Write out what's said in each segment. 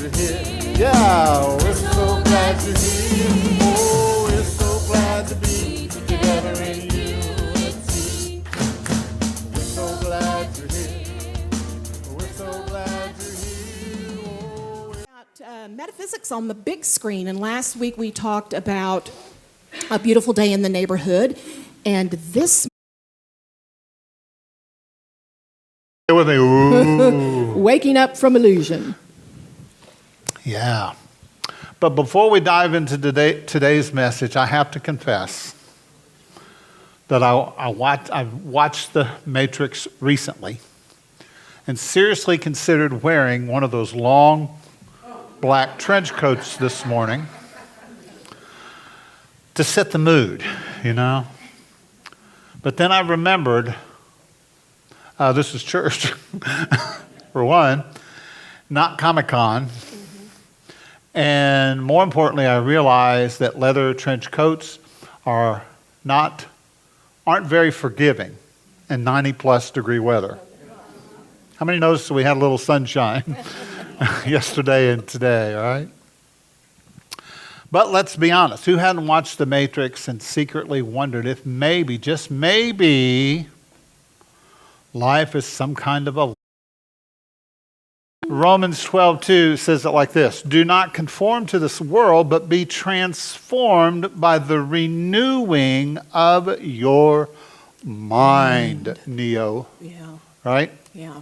you're here. Yeah, we're so glad you're here. Oh, we're so glad to be together in unity. We're so glad you're here. We're so glad you're here. Oh, Metaphysics on the big screen, and last week we talked about A Beautiful Day in the Neighborhood, and this with me. Ooh. Waking Up from Illusion. Yeah. But before we dive into today's message, I have to confess that I've watched The Matrix recently and seriously considered wearing one of those long black trench coats this morning to set the mood, you know. But then I remembered, this is church, for one, not Comic-Con. And more importantly, I realized that leather trench coats aren't very forgiving in 90-plus degree weather. How many noticed we had a little sunshine yesterday and today, all right? But let's be honest, who hadn't watched The Matrix and secretly wondered if maybe, just maybe, life is some kind of a... Romans 12:2 says it like this: do not conform to this world, but be transformed by the renewing of your mind. Neo. Yeah. Right? Yeah.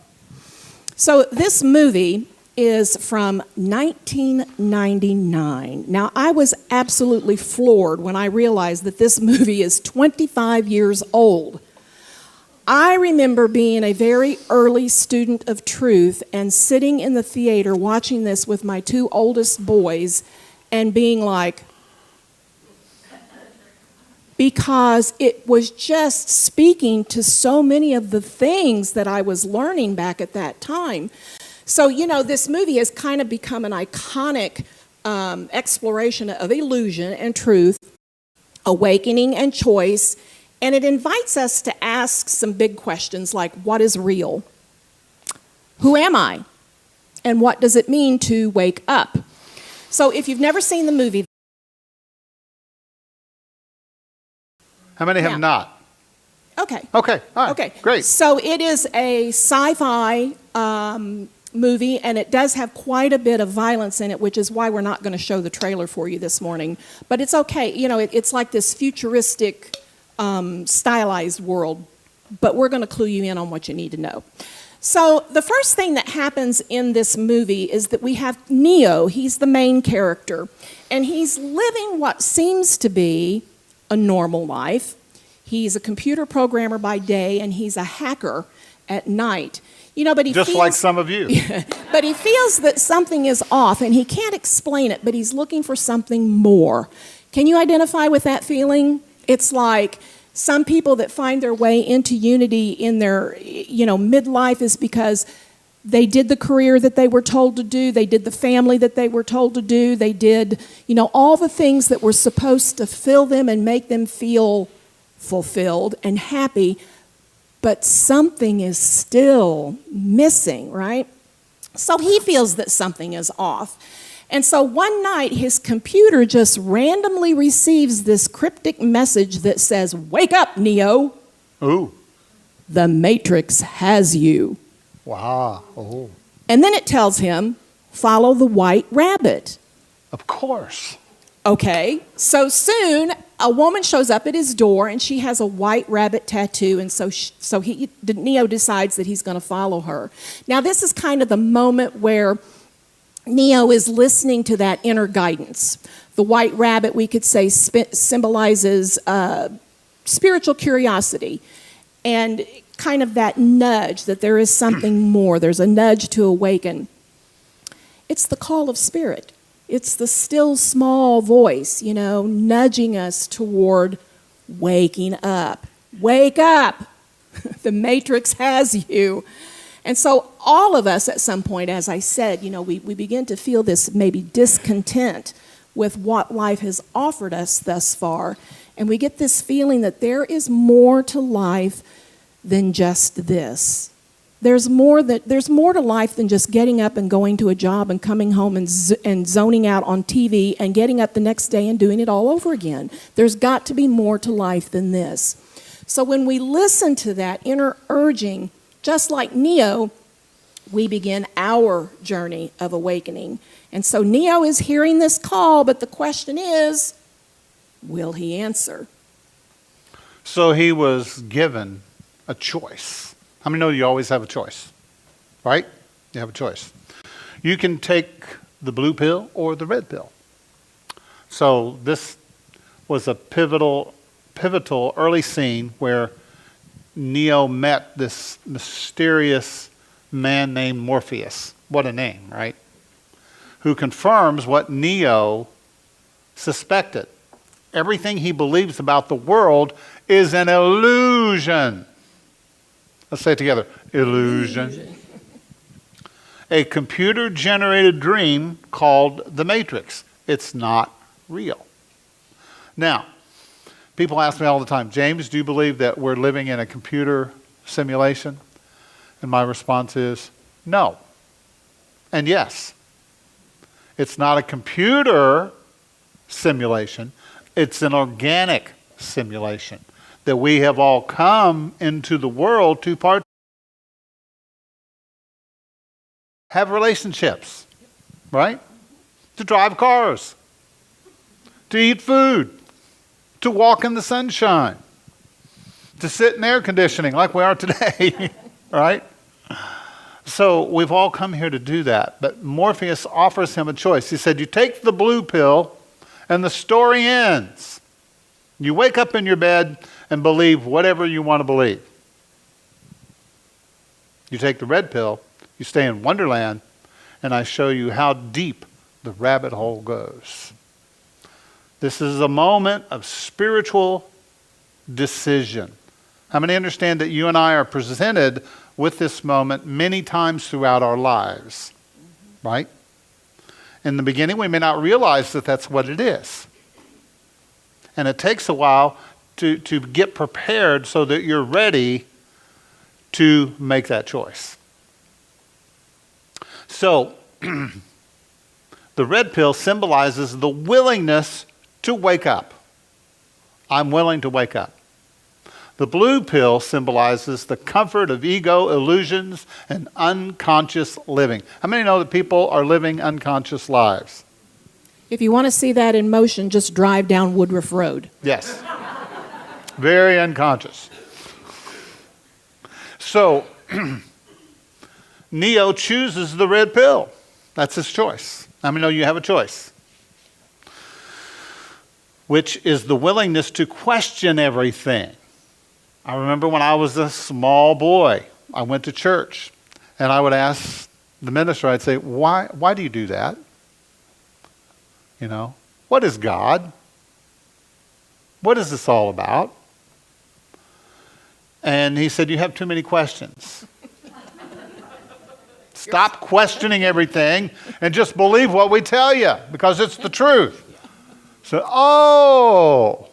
So this movie is from 1999. Now, I was absolutely floored when I realized that this movie is 25 years old. I remember being a very early student of truth and sitting in the theater watching this with my two oldest boys and being like, because it was just speaking to so many of the things that I was learning back at that time. So, you know, this movie has kind of become an iconic exploration of illusion and truth, awakening and choice. And it invites us to ask some big questions like, what is real? Who am I? And what does it mean to wake up? So if you've never seen the movie... How many have not? Okay. Okay, all right, Okay. great. So it is a sci-fi movie, and it does have quite a bit of violence in it, which is why we're not going to show the trailer for you this morning. But it's okay. You know, it's like this futuristic... stylized world, but we're going to clue you in on what you need to know. So the first thing that happens in this movie is that we have Neo. He's the main character, and he's living what seems to be a normal life. He's a computer programmer by day, and he's a hacker at night. You know, but he just feels, like some of you. But he feels that something is off, and he can't explain it, but he's looking for something more. Can you identify with that feeling? It's like some people that find their way into unity in their, midlife is because they did the career that they were told to do, they did the family that they were told to do, they did, all the things that were supposed to fill them and make them feel fulfilled and happy, but something is still missing, right? So he feels that something is off. And so one night, his computer just randomly receives this cryptic message that says, "Wake up, Neo. Ooh. The Matrix has you." Wow. Oh. And then it tells him, "Follow the white rabbit." Of course. Okay. So soon, a woman shows up at his door, and she has a white rabbit tattoo, and so Neo decides that he's going to follow her. Now, this is kind of the moment where Neo is listening to that inner guidance. The white rabbit, we could say, symbolizes spiritual curiosity and kind of that nudge that there is something more. There's a nudge to awaken. It's the call of spirit. It's the still small voice, nudging us toward waking up. Wake up! The Matrix has you. And so all of us at some point, as I said, we begin to feel this maybe discontent with what life has offered us thus far. And we get this feeling that there is more to life than just this. there's more to life than just getting up and going to a job and coming home and zoning out on TV and getting up the next day and doing it all over again. There's got to be more to life than this. So when we listen to that inner urging, just like Neo, we begin our journey of awakening. And so Neo is hearing this call, but the question is, will he answer? So he was given a choice. How many know you always have a choice? Right? You have a choice. You can take the blue pill or the red pill. So this was a pivotal early scene where Neo met this mysterious man named Morpheus. What a name, right? Who confirms what Neo suspected. Everything he believes about the world is an illusion. Let's say it together. Illusion. A computer-generated dream called the Matrix. It's not real. Now, people ask me all the time, James, do you believe that we're living in a computer simulation? And my response is no. And yes. It's not a computer simulation. It's an organic simulation that we have all come into the world to have relationships, right? To drive cars, to eat food, to walk in the sunshine, to sit in air conditioning like we are today, right? So we've all come here to do that. But Morpheus offers him a choice. He said, you take the blue pill and the story ends. You wake up in your bed and believe whatever you want to believe. You take the red pill, you stay in Wonderland, and I show you how deep the rabbit hole goes. This is a moment of spiritual decision. How many understand that you and I are presented with this moment many times throughout our lives? Right? In the beginning, we may not realize that that's what it is. And it takes a while to get prepared so that you're ready to make that choice. So, the red pill symbolizes the willingness to wake up. I'm willing to wake up. The blue pill symbolizes the comfort of ego, illusions, and unconscious living. How many know that people are living unconscious lives? If you want to see that in motion, just drive down Woodruff Road. Yes. Very unconscious. So, Neo chooses the red pill. That's his choice. How many know you have a choice? Which is the willingness to question everything. I remember when I was a small boy, I went to church, and I would ask the minister, I'd say, why do you do that? You know, what is God? What is this all about? And he said, you have too many questions. Stop questioning everything and just believe what we tell you, because it's the truth. So,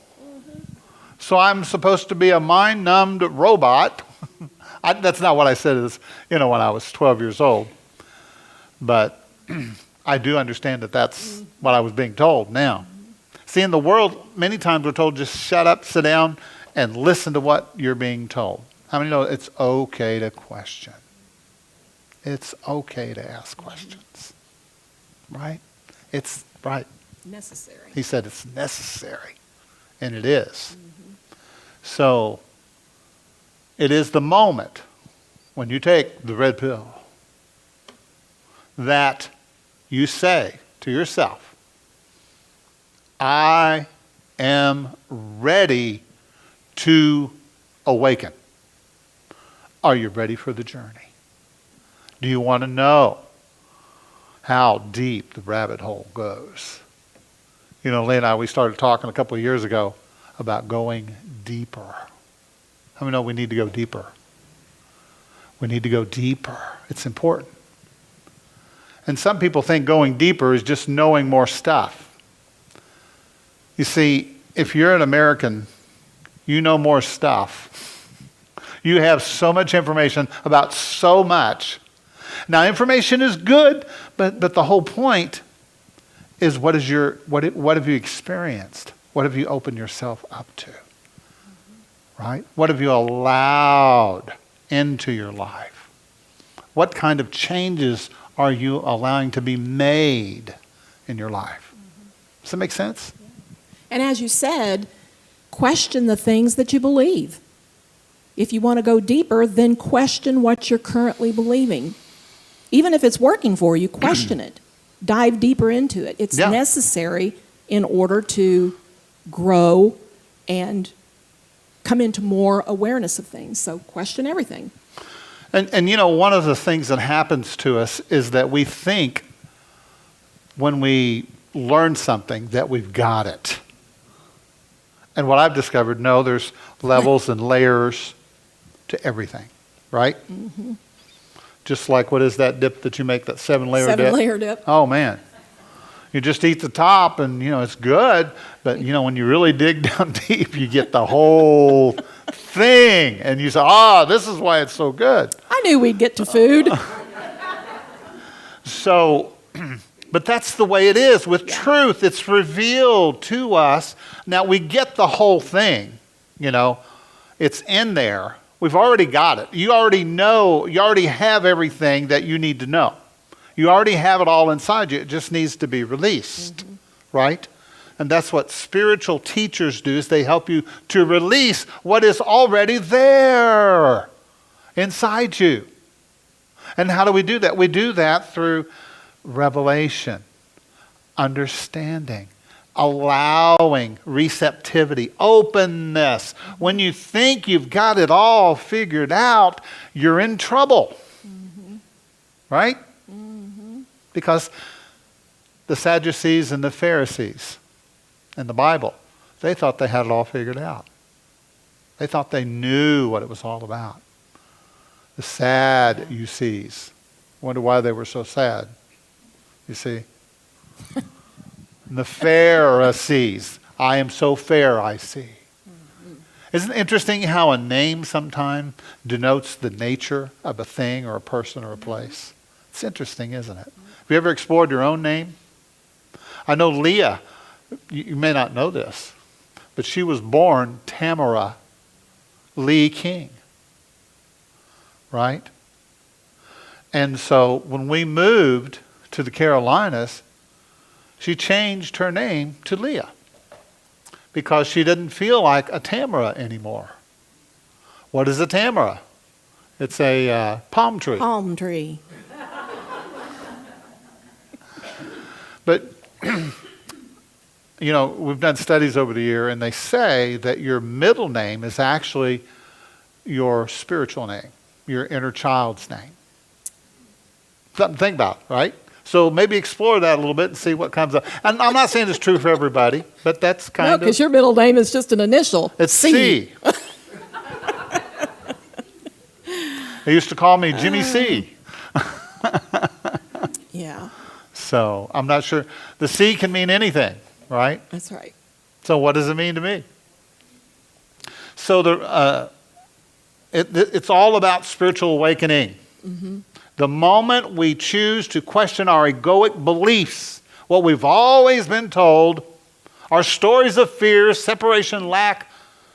so I'm supposed to be a mind-numbed robot. That's not what I said, when I was 12 years old. But I do understand that that's what I was being told now. See, in the world, many times we're told just shut up, sit down, and listen to what you're being told. How many know it's okay to question? It's okay to ask questions. Right? It's right. Necessary. He said it's necessary. And it is. So, it is the moment when you take the red pill that you say to yourself, I am ready to awaken. Are you ready for the journey? Do you want to know how deep the rabbit hole goes? Leah and I, we started talking a couple of years ago about going deeper. How many know we need to go deeper? We need to go deeper. It's important. And some people think going deeper is just knowing more stuff. You see, if you're an American, you know more stuff. You have so much information about so much. Now, information is good, but the whole point is what have you experienced? What have you opened yourself up to? Right? What have you allowed into your life? What kind of changes are you allowing to be made in your life? Does that make sense? And as you said, question the things that you believe. If you want to go deeper, then question what you're currently believing. Even if it's working for you, question it. Dive deeper into it. It's necessary in order to grow and come into more awareness of things. So question everything. And you know, one of the things that happens to us is that we think when we learn something that we've got it. And what I've discovered, no, there's levels and layers to everything, right? Mm-hmm. Just like, what is that dip that you make, that 7-layer dip? 7-layer dip. Oh, man. You just eat the top and, it's good. But, when you really dig down deep, you get the whole thing. And you say, this is why it's so good. I knew we'd get to food. So, but that's the way it is with truth. It's revealed to us. Now, we get the whole thing, It's in there. We've already got it. You already know, you already have everything that you need to know. You already have it all inside you. It just needs to be released, right? And that's what spiritual teachers do, is they help you to release what is already there inside you. And how do we do that? We do that through revelation, understanding, allowing, receptivity, openness. When you think you've got it all figured out, you're in trouble. Right? Because the Sadducees and the Pharisees in the Bible, they thought they had it all figured out. They thought they knew what it was all about. The Sadducees. Wonder why they were so sad. You see? And the Pharisees. I am so fair, I see. Isn't it interesting how a name sometimes denotes the nature of a thing or a person or a place? It's interesting, isn't it? Have you ever explored your own name? I know Leah, you may not know this, but she was born Tamara Lee King. Right? And so when we moved to the Carolinas, she changed her name to Leah because she didn't feel like a Tamara anymore. What is a Tamara? It's a palm tree. Palm tree. But, we've done studies over the year, and they say that your middle name is actually your spiritual name, your inner child's name. Something to think about, right? So maybe explore that a little bit and see what comes up. And I'm not saying it's true for everybody, but that's kind of... No, because your middle name is just an initial. It's C. They used to call me Jimmy C. Yeah. So I'm not sure. The C can mean anything, right? That's right. So what does it mean to me? So it's all about spiritual awakening. Mm-hmm. The moment we choose to question our egoic beliefs, what we've always been told, our stories of fear, separation, lack,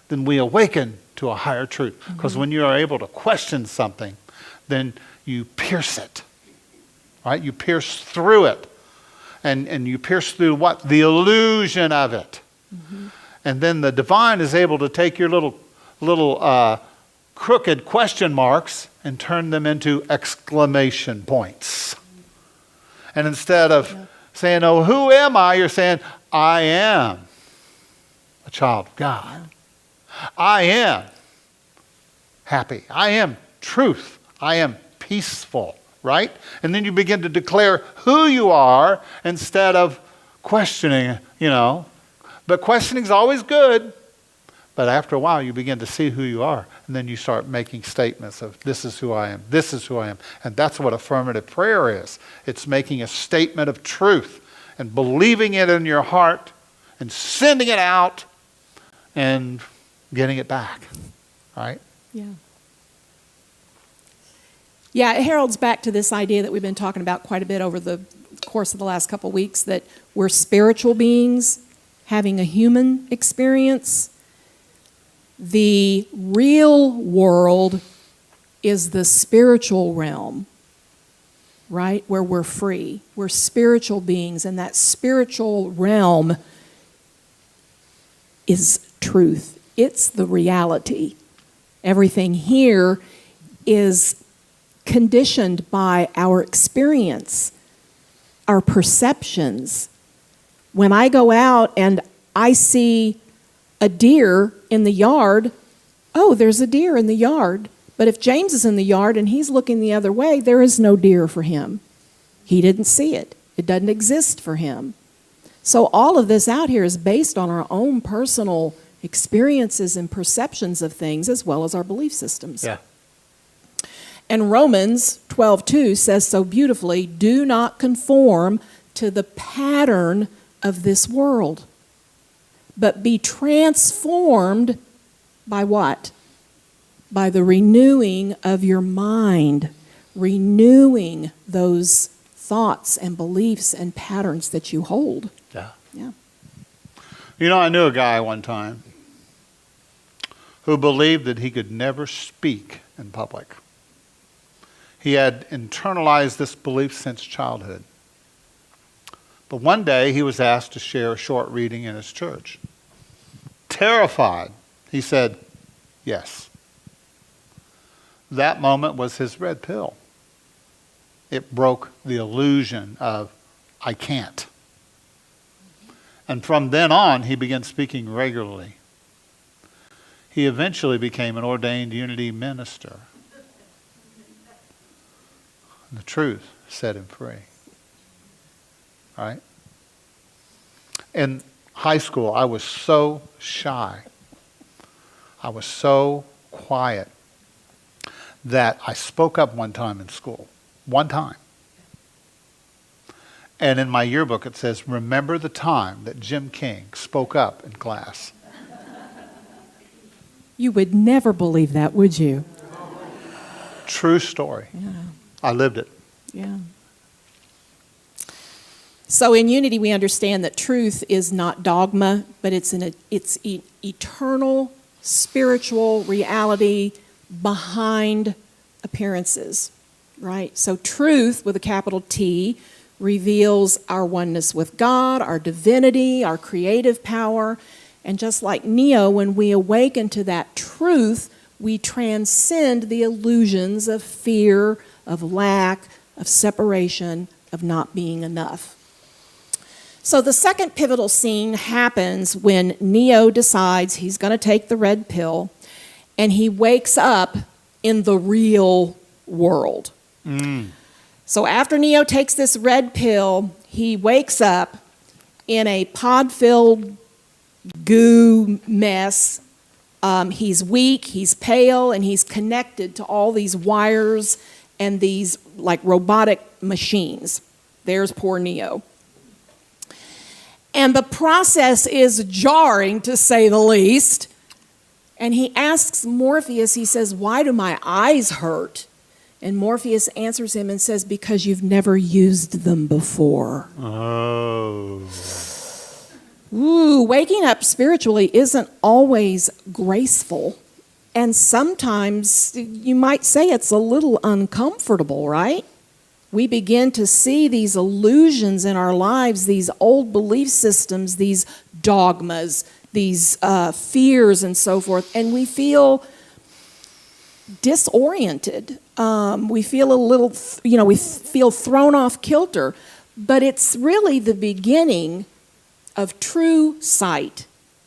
then we awaken to a higher truth. Because when you are able to question something, then you pierce it. Right? You pierce through it. And you pierce through what? The illusion of it. Mm-hmm. And then the divine is able to take your little crooked question marks and turn them into exclamation points. And instead of saying, oh, who am I? You're saying, I am a child of God. I am happy. I am truth. I am peaceful. Right? And then you begin to declare who you are instead of questioning, But questioning is always good. But after a while, you begin to see who you are. And then you start making statements of, this is who I am. This is who I am. And that's what affirmative prayer is. It's making a statement of truth and believing it in your heart and sending it out and getting it back. Right? Yeah. Yeah, it heralds back to this idea that we've been talking about quite a bit over the course of the last couple of weeks, that we're spiritual beings having a human experience. The real world is the spiritual realm, right? Where we're free. We're spiritual beings, and that spiritual realm is truth. It's the reality. Everything here is conditioned by our experience, our perceptions. When I go out and I see a deer in the yard, oh, there's a deer in the yard. But if James is in the yard and he's looking the other way, there is no deer for him. He didn't see it. It doesn't exist for him. So all of this out here is based on our own personal experiences and perceptions of things, as well as our belief systems. Yeah. And Romans 12:2 says so beautifully, do not conform to the pattern of this world, but be transformed by what? By the renewing of your mind, renewing those thoughts and beliefs and patterns that you hold. Yeah. Yeah. You know, I knew a guy one time who believed that he could never speak in public. He had internalized this belief since childhood. But one day he was asked to share a short reading in his church. Terrified, he said, yes. That moment was his red pill. It broke the illusion of, I can't. And from then on, he began speaking regularly. He eventually became an ordained unity minister. The truth set him free. Right? In high school, I was so shy. I was so quiet that I spoke up one time in school. One time. And in my yearbook it says, remember the time that Jim King spoke up in class. You would never believe that, would you? True story. Yeah. I lived it. Yeah. So in unity, we understand that truth is not dogma, but it's eternal spiritual reality behind appearances, right? So truth with a capital T reveals our oneness with God, our divinity, our creative power. And just like Neo, when we awaken to that truth, we transcend the illusions of fear, of lack, of separation, of not being enough. So the second pivotal scene happens when Neo decides he's going to take the red pill, and he wakes up in the real world. So after Neo takes this red pill, he wakes up in a pod-filled goo mess. He's weak, he's pale, and he's connected to all these wires and these like robotic machines. There's poor Neo. And the process is jarring, to say the least. And he asks Morpheus, he says, why do my eyes hurt? And Morpheus answers him and says, because you've never used them before. Oh. Ooh, waking up spiritually isn't always graceful. And sometimes you might say it's a little uncomfortable, right? We begin to see these illusions in our lives, these old belief systems, these dogmas, these fears and so forth, and we feel disoriented. We feel a little, we feel thrown off kilter. But it's really the beginning of true sight,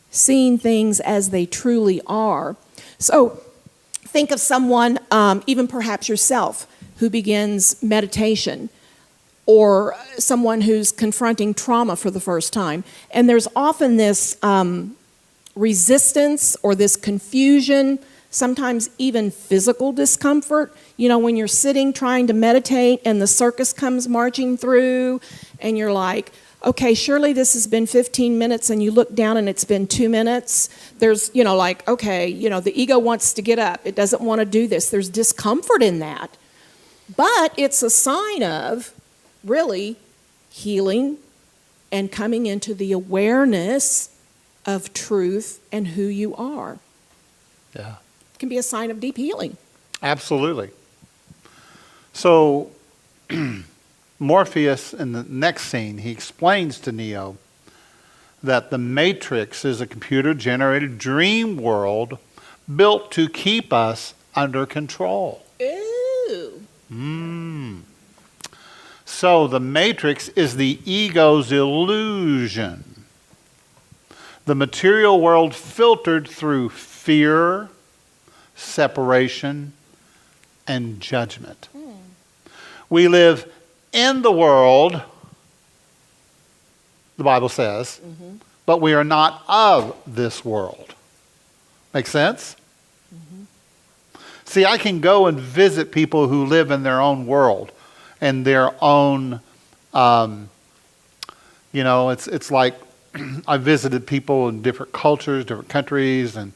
seeing things as they truly are. So think of someone, even perhaps yourself, who begins meditation, or someone who's confronting trauma for the first time. And there's often this resistance or this confusion, sometimes even physical discomfort. When you're sitting trying to meditate and the circus comes marching through and you're like, okay, surely this has been 15 minutes, and you look down and it's been 2 minutes. There's, the ego wants to get up. It doesn't want to do this. There's discomfort in that. But it's a sign of really healing and coming into the awareness of truth and who you are. Yeah. It can be a sign of deep healing. Absolutely. So Morpheus, in the next scene, he explains to Neo that the Matrix is a computer-generated dream world built to keep us under control. Ooh. So the Matrix is the ego's illusion. The material world filtered through fear, separation, and judgment. We live in the world, the Bible says, but we are not of this world. Make sense? See, I can go and visit people who live in their own world and their own, it's like I visited people in different cultures, different countries, and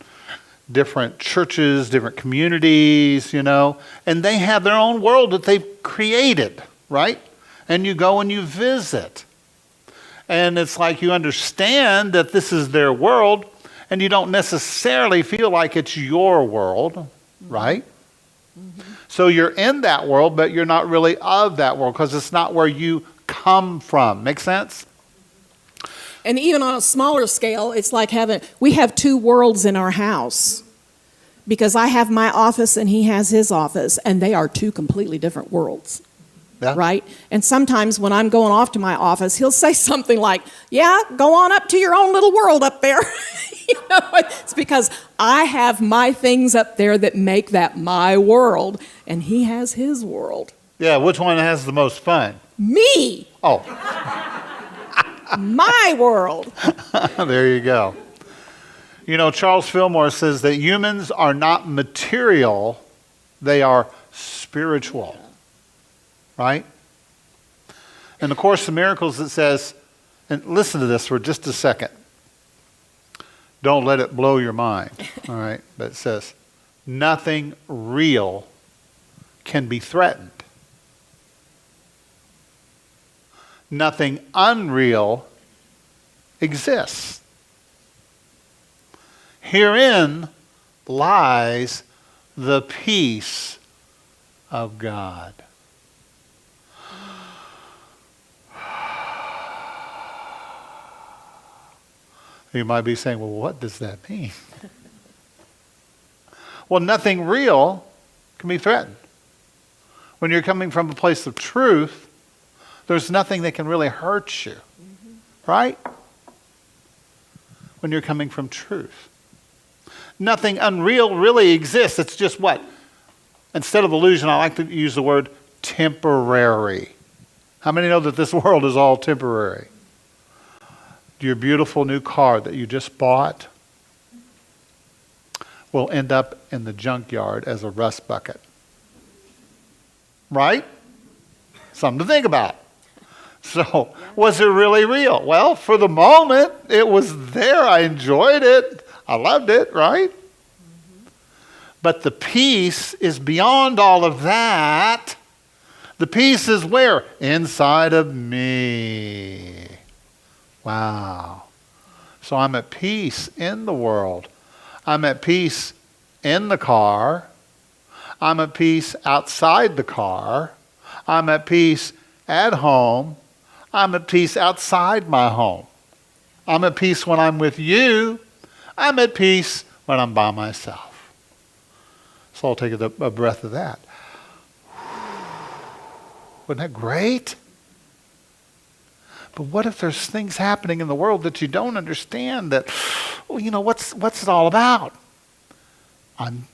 different churches, different communities, and they have their own world that they've created, right? And you go and you visit. And it's like you understand that this is their world, and you don't necessarily feel like it's your world, right? So you're in that world, but you're not really of that world because it's not where you come from. Make sense? And even on a smaller scale, it's like we have two worlds in our house. Because I have my office and he has his office, and they are two completely different worlds. Yeah. Right? And sometimes when I'm going off to my office, he'll say something like, yeah, go on up to your own little world up there. It's because I have my things up there that make that my world, and he has his world. Yeah, which one has the most fun? Me! Oh. My world. There you go. Charles Fillmore says that humans are not material, they are spiritual. Right? In the Course of Miracles it says, and listen to this for just a second. Don't let it blow your mind. All right? But it says, nothing real can be threatened. Nothing unreal exists. Herein lies the peace of God. You might be saying, well, what does that mean? Well, nothing real can be threatened. When you're coming from a place of truth, there's nothing that can really hurt you. Right? When you're coming from truth. Nothing unreal really exists. It's just what? Instead of illusion, I like to use the word temporary. How many know that this world is all temporary? Your beautiful new car that you just bought will end up in the junkyard as a rust bucket. Right? Something to think about. So, was it really real? Well, for the moment, it was there. I enjoyed it. I loved it, right? But the peace is beyond all of that. The peace is where? Inside of me. Wow. So I'm at peace in the world. I'm at peace in the car. I'm at peace outside the car. I'm at peace at home. I'm at peace outside my home. I'm at peace when I'm with you. I'm at peace when I'm by myself. So I'll take a breath of that. Wasn't that great? But what if there's things happening in the world that you don't understand that, what's it all about?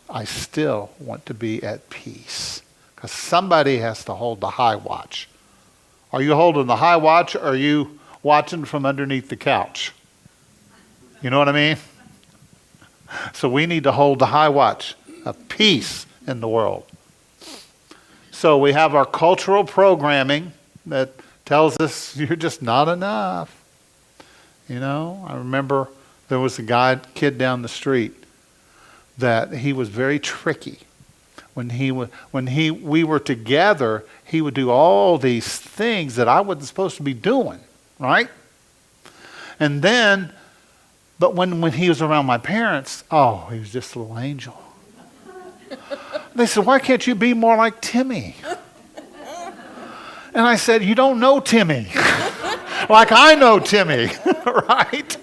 I still want to be at peace because somebody has to hold the high watch. Are you holding the high watch or are you watching from underneath the couch? You know what I mean? So we need to hold the high watch of peace in the world. So we have our cultural programming that tells us you're just not enough. I remember there was a kid down the street that he was very tricky. we were together, he would do all these things that I wasn't supposed to be doing, right? And then, but when he was around my parents, oh, he was just a little angel. They said, why can't you be more like Timmy? And I said, you don't know Timmy. Like I know Timmy, right?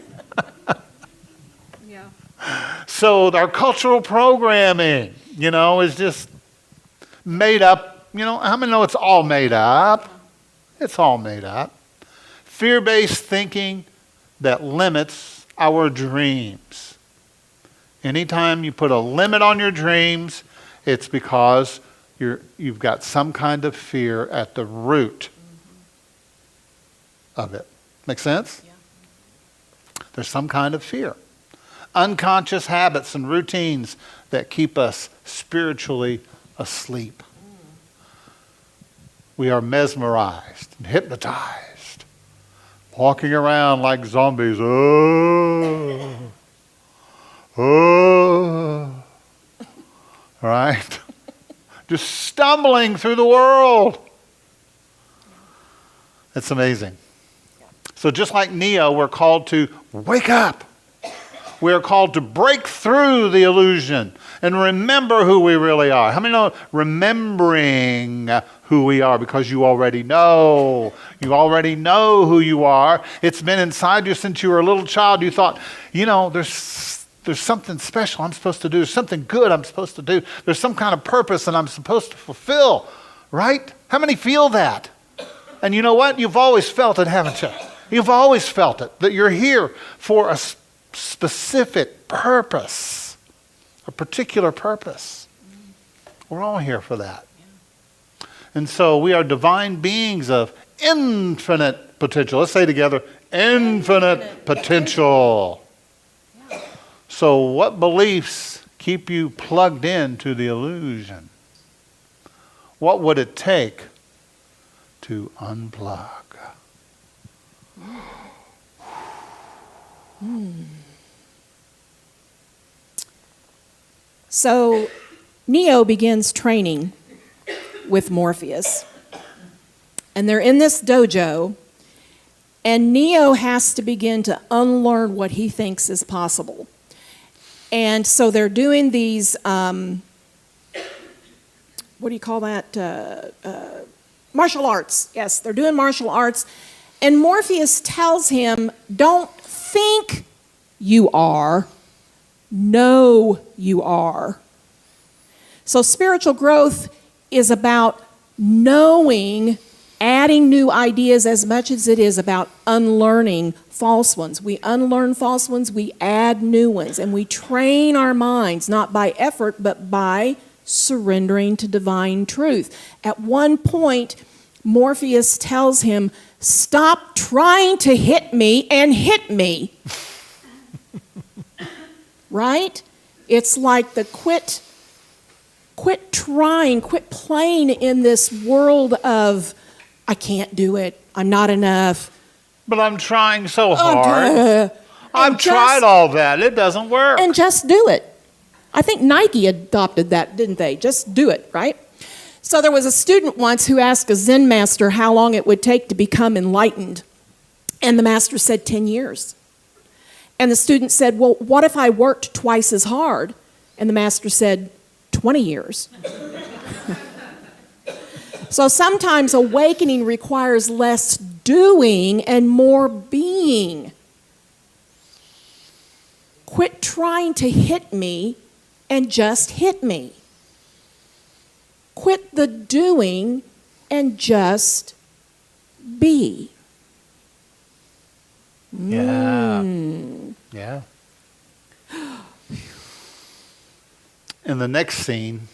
Yeah. So our cultural programming, is just made up. How many know it's all made up? It's all made up. Fear-based thinking that limits our dreams. Anytime you put a limit on your dreams, it's because you've got some kind of fear at the root of it. Make sense? Yeah. There's some kind of fear. Unconscious habits and routines that keep us spiritually asleep. We are mesmerized and hypnotized, walking around like zombies. Oh, right? Just stumbling through the world. It's amazing. So just like Neo, we're called to wake up. We are called to break through the illusion and remember who we really are. How many know remembering who we are? Because you already know. You already know who you are. It's been inside you since you were a little child. You thought, there's something special I'm supposed to do. There's something good I'm supposed to do. There's some kind of purpose that I'm supposed to fulfill. Right? How many feel that? And you know what? You've always felt it, haven't you? You've always felt it, that you're here for a specific purpose, a particular purpose. We're all here for that. And so we are divine beings of infinite potential. Let's say together, infinite potential. So what beliefs keep you plugged into the illusion? What would it take to unplug? So Neo begins training with Morpheus. And they're in this dojo, and Neo has to begin to unlearn what he thinks is possible. And so they're doing these, what do you call that? Martial arts. Yes, they're doing martial arts. And Morpheus tells him, don't think you are, know you are. So spiritual growth is about knowing, adding new ideas as much as it is about unlearning false ones. We unlearn false ones, we add new ones, and we train our minds, not by effort, but by surrendering to divine truth. At one point, Morpheus tells him, stop trying to hit me and hit me. Right? It's like the quit trying, quit playing in this world of, I can't do it, I'm not enough. But I'm trying so hard. I've tried all that. It doesn't work. And just do it. I think Nike adopted that, didn't they? Just do it, right? So there was a student once who asked a Zen master how long it would take to become enlightened. And the master said 10 years. And the student said, well, what if I worked twice as hard? And the master said, 20 years. So sometimes awakening requires less doing and more being. Quit trying to hit me and just hit me. Quit the doing and just be. Yeah. Yeah. In the next scene,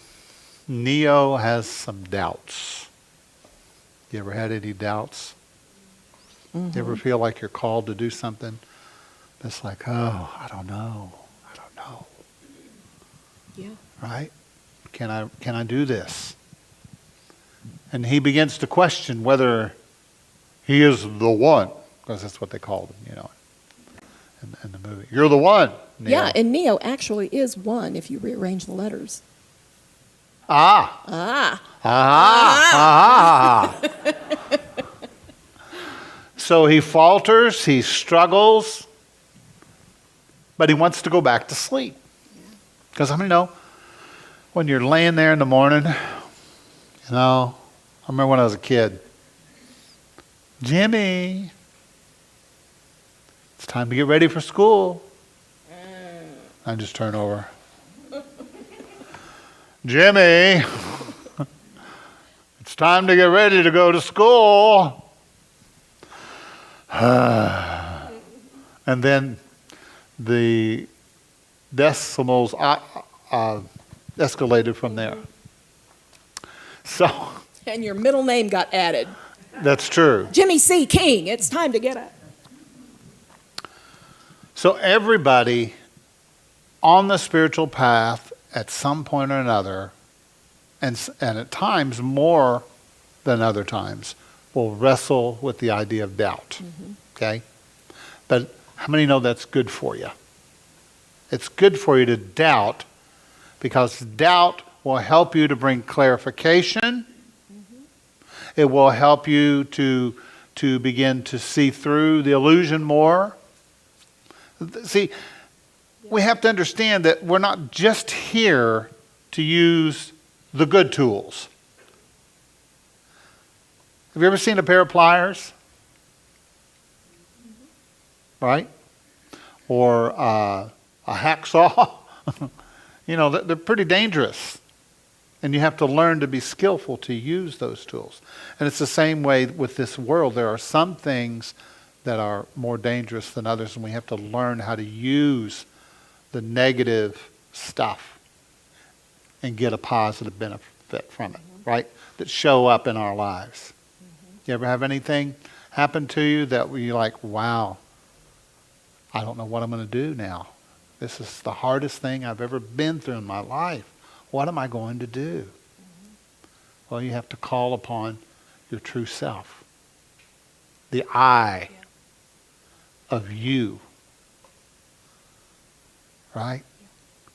Neo has some doubts. You ever had any doubts? You ever feel like you're called to do something? It's like, oh, I don't know. Yeah. Right? Can I do this? And he begins to question whether he is the one, because that's what they called him, in the movie. You're the one, Neo. Yeah, and Neo actually is one if you rearrange the letters. Ah. Ah. Ah. Ah. So he falters, he struggles, but he wants to go back to sleep. Because how many know when you're laying there in the morning, I remember when I was a kid, Jimmy, it's time to get ready for school. I just turn over. Jimmy, it's time to get ready to go to school. And then the decimals escalated from there. So And your middle name got added. that's true. Jimmy C. King, it's time to get up. So everybody on the spiritual path at some point or another, and at times more than other times, will wrestle with the idea of doubt. Okay? But how many know that's good for you? It's good for you to doubt, because doubt will help you to bring clarification. It will help you to begin to see through the illusion more. See, we have to understand that we're not just here to use the good tools. Have you ever seen a pair of pliers? Right? Or a hacksaw? They're pretty dangerous. And you have to learn to be skillful to use those tools. And it's the same way with this world. There are some things that are more dangerous than others, and we have to learn how to use the negative stuff and get a positive benefit from it, right? That show up in our lives. You ever have anything happen to you that you're like, wow, I don't know what I'm going to do now. This is the hardest thing I've ever been through in my life. What am I going to do? Well, you have to call upon your true self. The I of you. Right?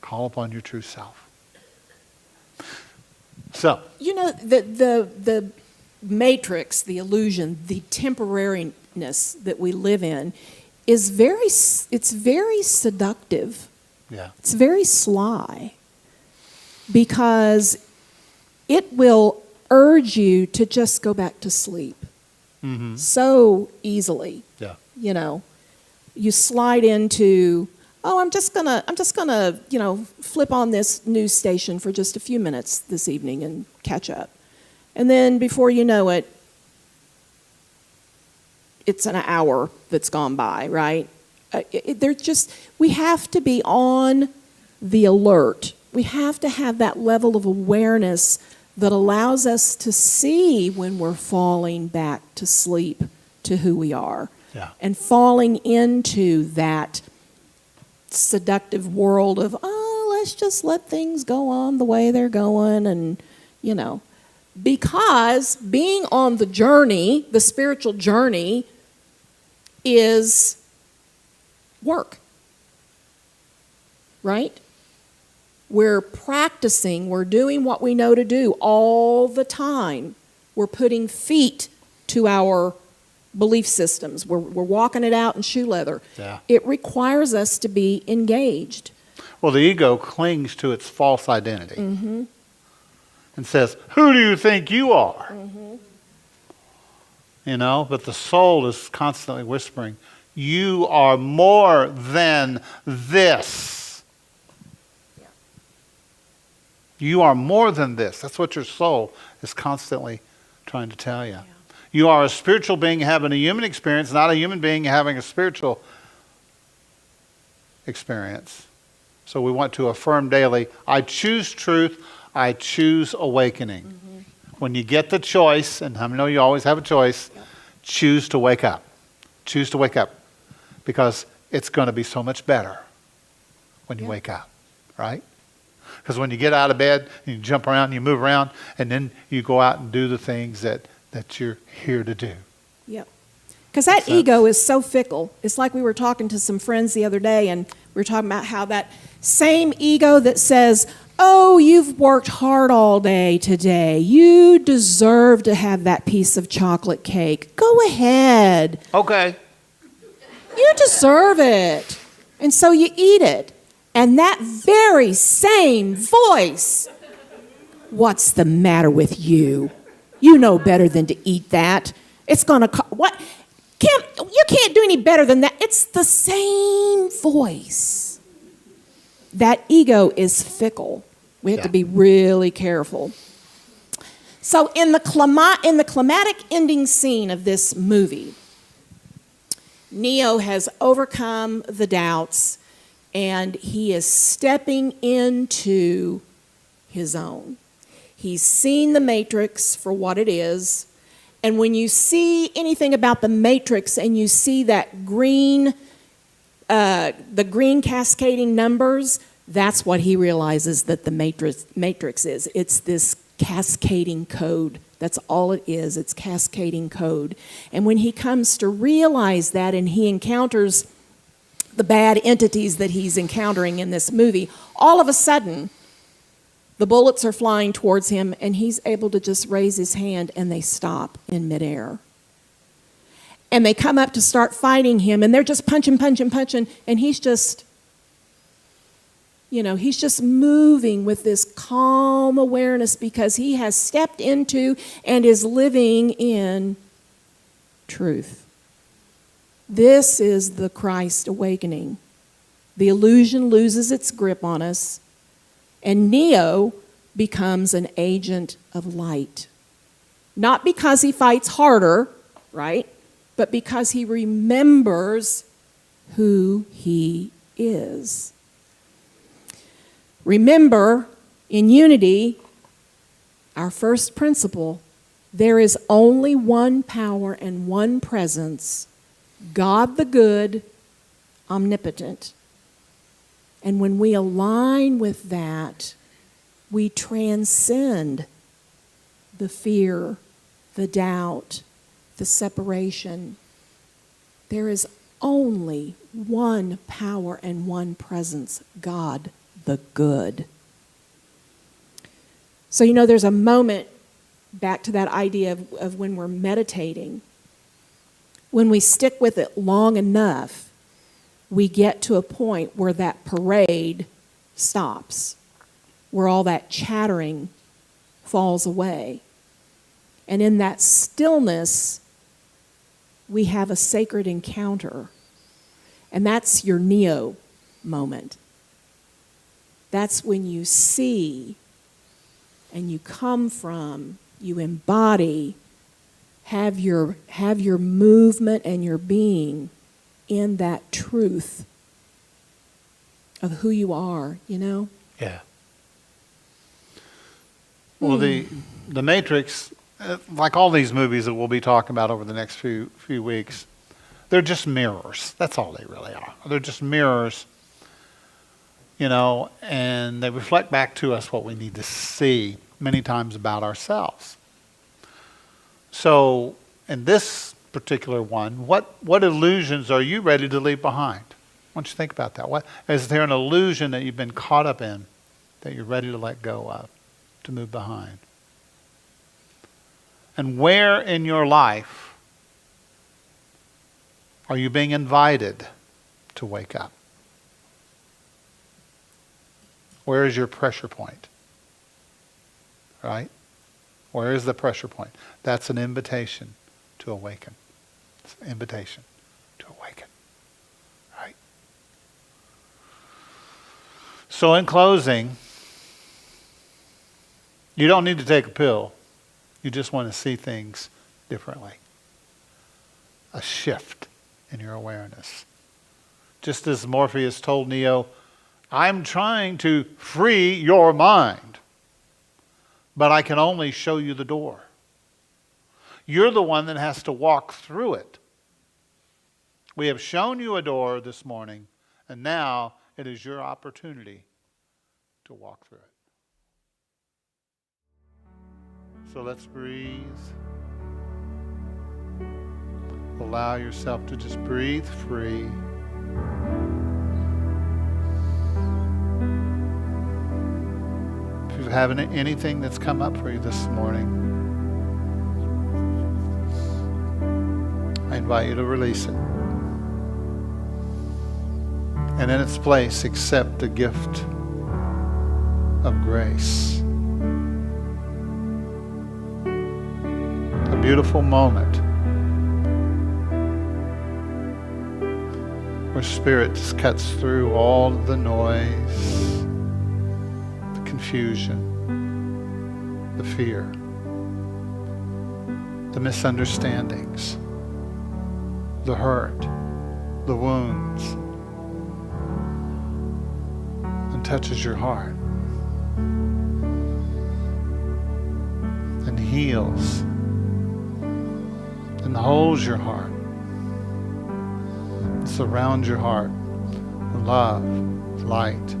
Call upon your true self. So. The matrix, the illusion, the temporariness that we live in is very seductive. Yeah. It's very sly, because it will urge you to just go back to sleep so easily. Yeah. You slide into, I'm just gonna flip on this news station for just a few minutes this evening and catch up. And then before you know it, it's an hour that's gone by, right? We have to be on the alert. We have to have that level of awareness that allows us to see when we're falling back to sleep to who we are. Yeah. And falling into that seductive world of, let's just let things go on the way they're going, and, because being on the journey, the spiritual journey, is work, right? We're practicing, we're doing what we know to do all the time. We're putting feet to our belief systems. We're walking it out in shoe leather. Yeah. It requires us to be engaged. Well, the ego clings to its false identity and says, who do you think you are? But the soul is constantly whispering, you are more than this. Yeah. You are more than this. That's what your soul is constantly trying to tell you. Yeah. You are a spiritual being having a human experience, not a human being having a spiritual experience. So we want to affirm daily, I choose truth, I choose awakening. When you get the choice, and I know you always have a choice, choose to wake up. Choose to wake up. Because it's going to be so much better when you wake up, right? Because when you get out of bed, you jump around, you move around, and then you go out and do the things that you're here to do. Yep. Because that ego is so fickle. It's like we were talking to some friends the other day, and we were talking about how that same ego that says, Oh, you've worked hard all day today. You deserve to have that piece of chocolate cake. Go ahead. Okay. You deserve it. And so you eat it. And that very same voice, what's the matter with you? You know better than to eat that. It's going to, what? You can't do any better than that. It's the same voice. That ego is fickle. We have to be really careful. So in the climatic ending scene of this movie, Neo has overcome the doubts and he is stepping into his own. He's seen the Matrix for what it is. And when you see anything about the Matrix and you see that green, the green cascading numbers, that's what he realizes that the Matrix is. It's this cascading code. That's all it is. It's cascading code. And when he comes to realize that and he encounters the bad entities that he's encountering in this movie, all of a sudden, the bullets are flying towards him and he's able to just raise his hand and they stop in midair. And they come up to start fighting him and they're just punching, and he's just, he's just moving with this calm awareness because he has stepped into and is living in truth. This is the Christ awakening. The illusion loses its grip on us, and Neo becomes an agent of light. Not because he fights harder, right? But because he remembers who he is. Remember, in unity, our first principle, there is only one power and one presence, God the good, omnipotent. And when we align with that, we transcend the fear, the doubt, the separation. There is only one power and one presence, God the good. So, there's a moment, back to that idea of when we're meditating. When we stick with it long enough, we get to a point where that parade stops, where all that chattering falls away. And in that stillness, we have a sacred encounter. And that's your Neo moment. That's when you see and you come from, you embody, have your movement and your being in that truth of who you are, Yeah. Well, the Matrix, like all these movies that we'll be talking about over the next few weeks, they're just mirrors. That's all they really are. They're just mirrors, and they reflect back to us what we need to see many times about ourselves. So, in this particular one, what illusions are you ready to leave behind? Why don't you think about that? Is there an illusion that you've been caught up in that you're ready to let go of, to move behind? And where in your life are you being invited to wake up? Where is your pressure point? Right? Where is the pressure point? That's an invitation to awaken. It's an invitation to awaken. Right? So in closing, you don't need to take a pill. You just want to see things differently. A shift in your awareness. Just as Morpheus told Neo, I'm trying to free your mind, but I can only show you the door. You're the one that has to walk through it. We have shown you a door this morning, and now it is your opportunity to walk through it. So let's breathe. Allow yourself to just breathe free. have anything that's come up for you this morning, I invite you to release it. And in its place, accept the gift of grace. A beautiful moment where Spirit just cuts through all the noise, the confusion, the fear, the misunderstandings, the hurt, the wounds, and touches your heart and heals and holds your heart, surrounds your heart with love, light.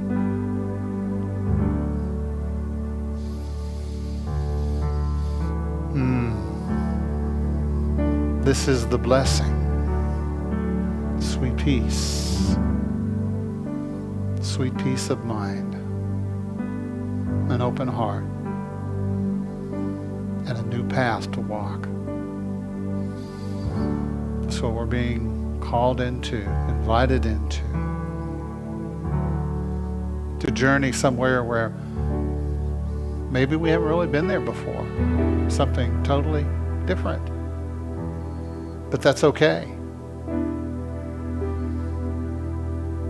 This is the blessing, sweet peace of mind, an open heart, and a new path to walk. That's what we're being called into, invited into, to journey somewhere where maybe we haven't really been there before, something totally different. But that's okay.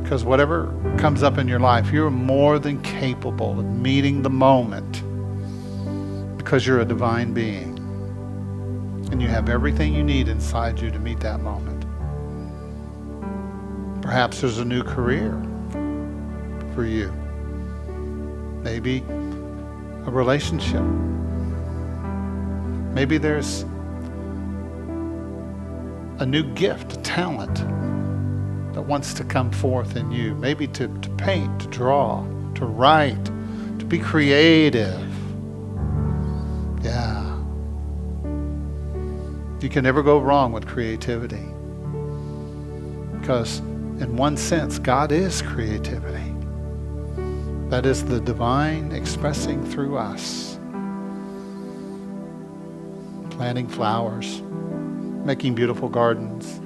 Because whatever comes up in your life, you're more than capable of meeting the moment, because you're a divine being. And you have everything you need inside you to meet that moment. Perhaps there's a new career for you. Maybe a relationship. Maybe there's a new gift, a talent that wants to come forth in you. Maybe to paint, to draw, to write, to be creative. Yeah. You can never go wrong with creativity. Because in one sense, God is creativity. That is the divine expressing through us. Planting flowers, making beautiful gardens.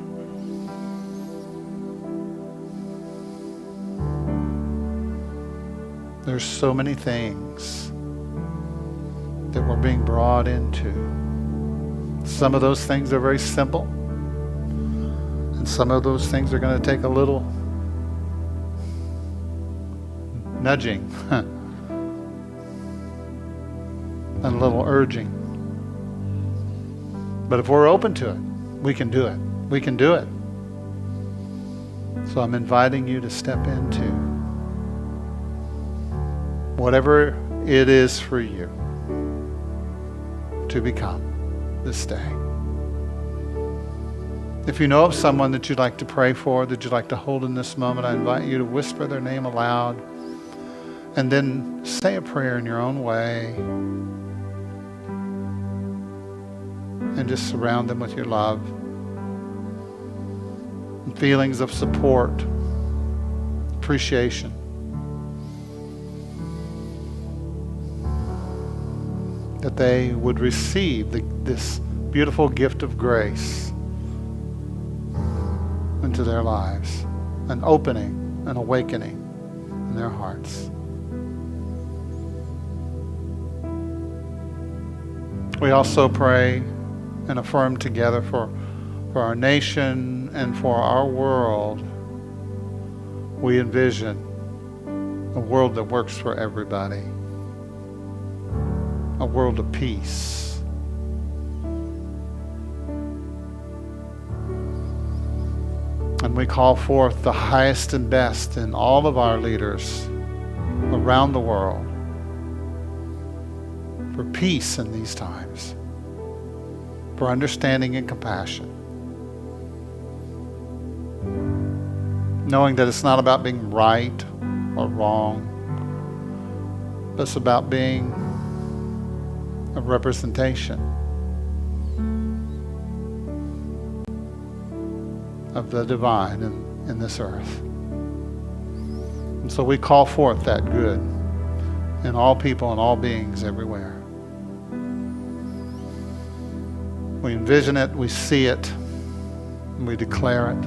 There's so many things that we're being brought into. Some of those things are very simple, and some of those things are going to take a little nudging and a little urging. But if we're open to it, we can do it. We can do it. So I'm inviting you to step into whatever it is for you to become this day. If you know of someone that you'd like to pray for, that you'd like to hold in this moment, I invite you to whisper their name aloud and then say a prayer in your own way and just surround them with your love and feelings of support, appreciation. That they would receive this beautiful gift of grace into their lives, an opening, an awakening in their hearts. We also pray and affirm together for our nation and for our world. We envision a world that works for everybody. A world of peace. And we call forth the highest and best in all of our leaders around the world for peace in these times, for understanding and compassion. Knowing that it's not about being right or wrong, but it's about being a representation of the divine in this earth. And so we call forth that good in all people and all beings everywhere. We envision it, we see it, and we declare it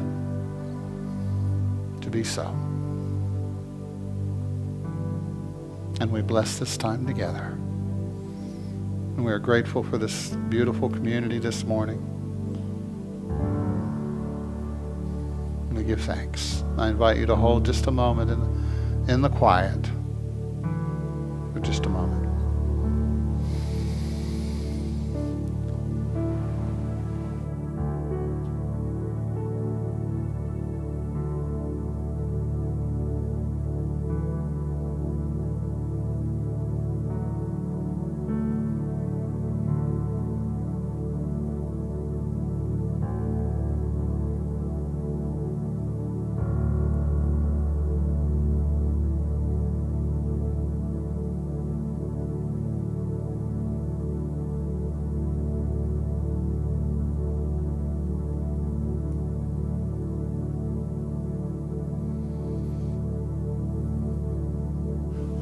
to be so. And we bless this time together. And we are grateful for this beautiful community this morning. And we give thanks. I invite you to hold just a moment in the quiet for just a moment.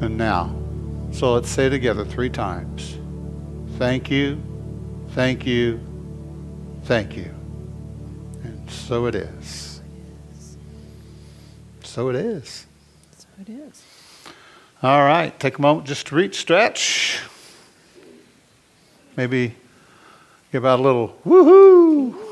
And now, so let's say together 3 times. Thank you, thank you, thank you. And so it is. So it is. So it is. All right, take a moment just to reach, stretch. Maybe give out a little woohoo.